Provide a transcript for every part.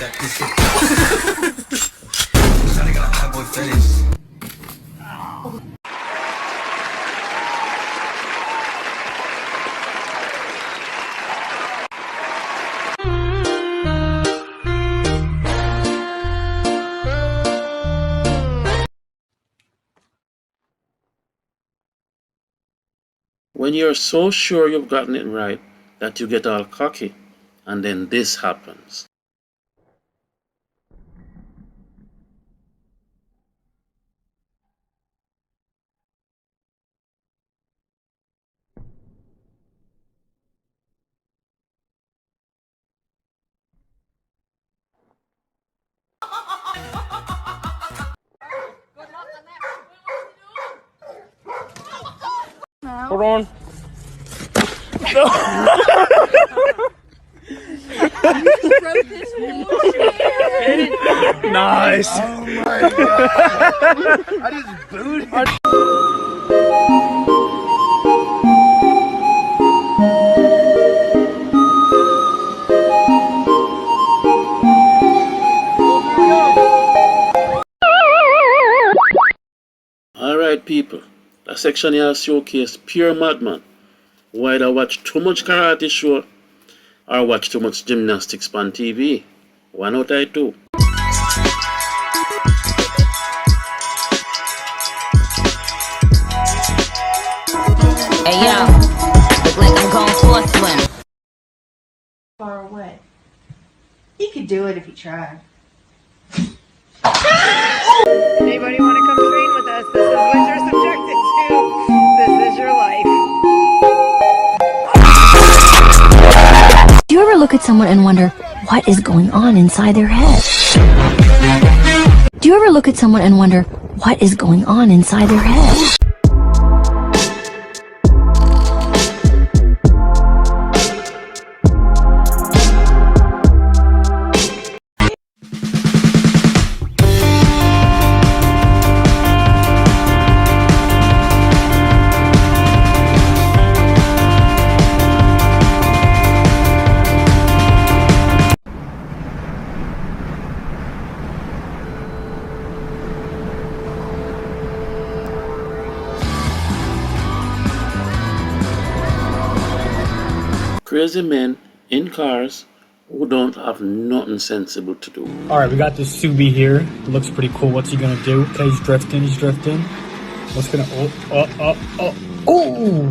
that pussy. Shawty got a hot boy fetish. When you're so sure you've gotten it right that you get all cocky, and then this happens. Hold on. Nice. Oh my god. I just booted him. Alright people, that section here showcase pure madman who either watch too much karate show or watch too much gymnastics on TV. One out I two. Hey yo, look like I'm going for a swim. Far away. He could do it if he tried. Anybody want to come train with us? This is what you're subjected to. This is your life. Do you ever look at someone and wonder what is going on inside their head? Do you ever look at someone and wonder what is going on inside their head? Crazy men in cars who don't have nothing sensible to do. Alright, we got this Subi here. It looks pretty cool. What's he gonna do? Okay, he's drifting, What's gonna... Oh!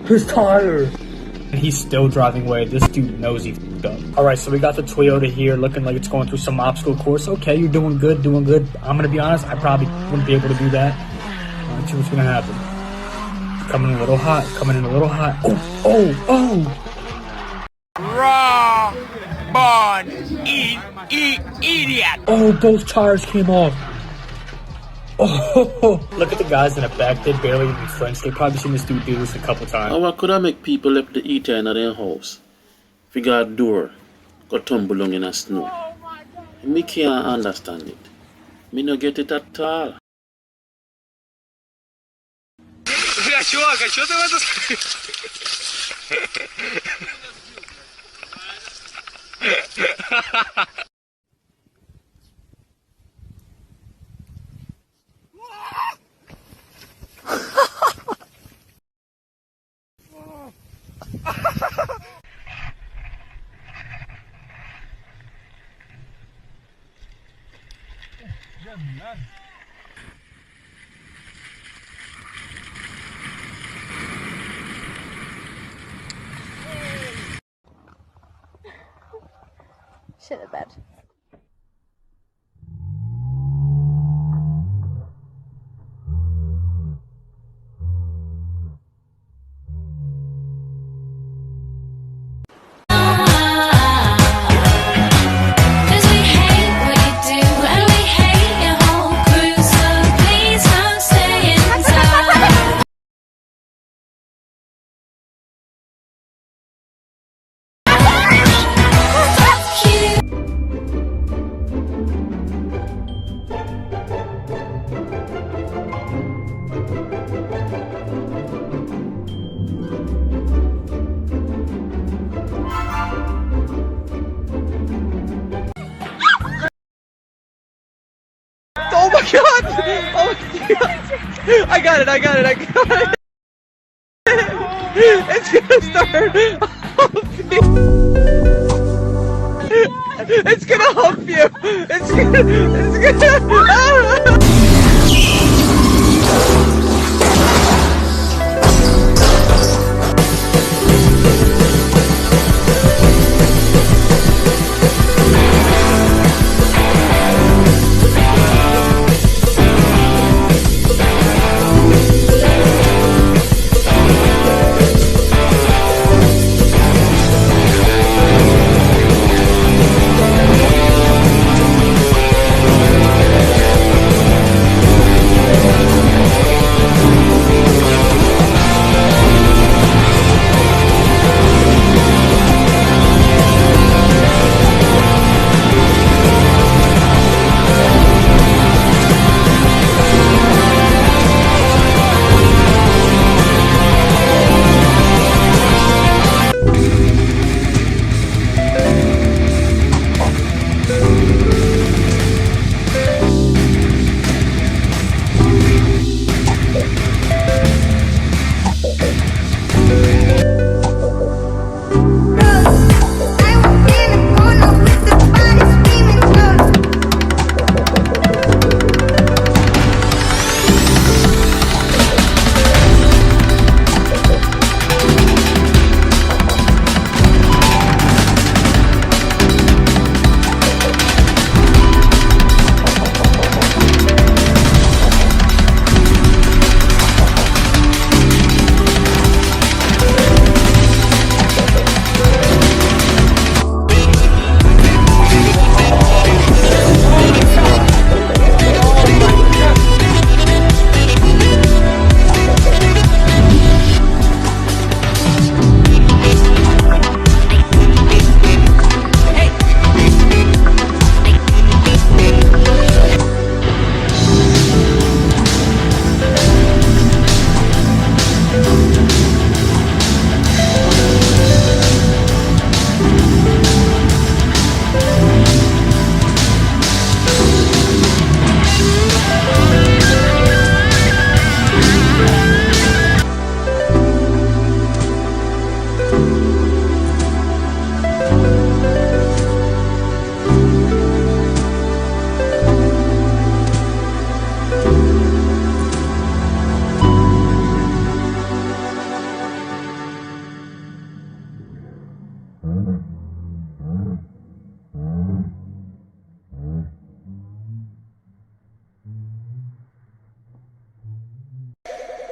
His tire! And he's still driving away. This dude knows he f***ed up. Alright, so we got the Toyota here looking like it's going through some obstacle course. Okay, you're doing good. I'm gonna be honest, I probably wouldn't be able to do that. Let's see what's gonna happen. Coming in a little hot. Oh! Raw born idiot. Oh, both tires came off. Oh, look at the guys in the back. They barely even French. They've probably seen this dude do this a couple times. How could I make people left the eater in their house? Figure a door got tumble along in a snow. Me can't understand it. Me no get it at all. Чувак, а что ты в это... Shit in bed. I got it. It's gonna start. It's gonna hump you. It's gonna.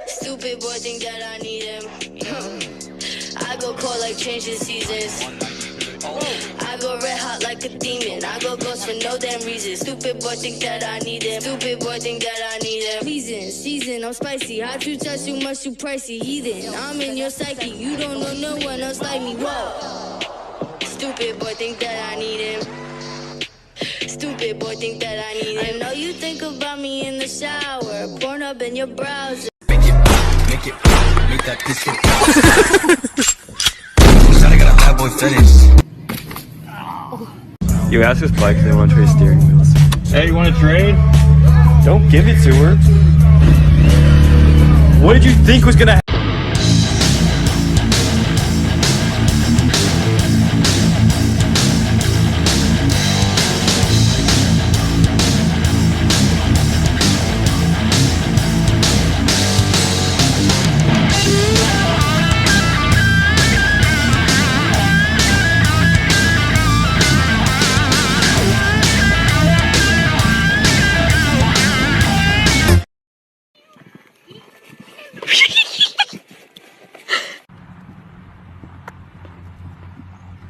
Stupid boy think that I need him. I go cold like changing seasons. I go red hot like a demon. I go ghost for no damn reason. Stupid boy think that I need him. Stupid boy think that I need him. Season, I'm spicy. How'd you touch too much, too pricey? Heathen, I'm in your psyche. You don't know no one else like me. Whoa. Stupid boy think that I need him. Stupid boy think that I need him. I know you think about me in the shower. Porn up in your browser. Make that disco. I got a bad boy fetish. You ask us bikes, they want to trade steering wheels. Hey, you want to trade? Don't give it to her. What did you think was gonna happen?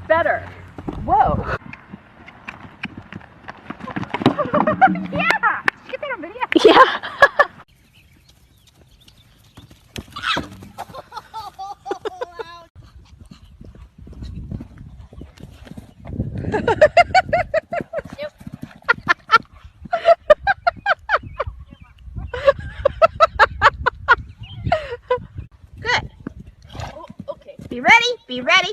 Better. Whoa. Yeah. Did you get that on video? Yeah. Good. Oh, okay. Be ready. Be ready.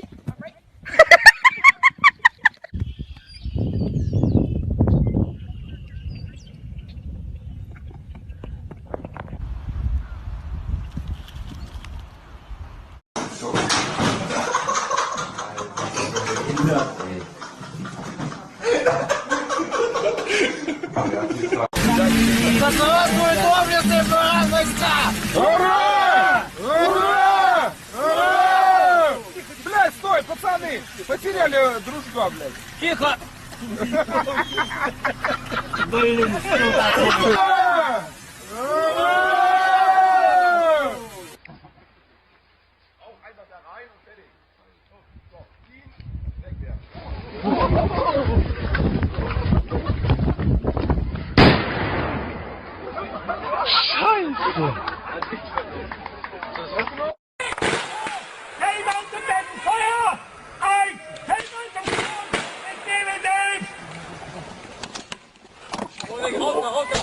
Блядь, стой, пацаны! Потеряли дружка, блядь. Тихо! Hold on.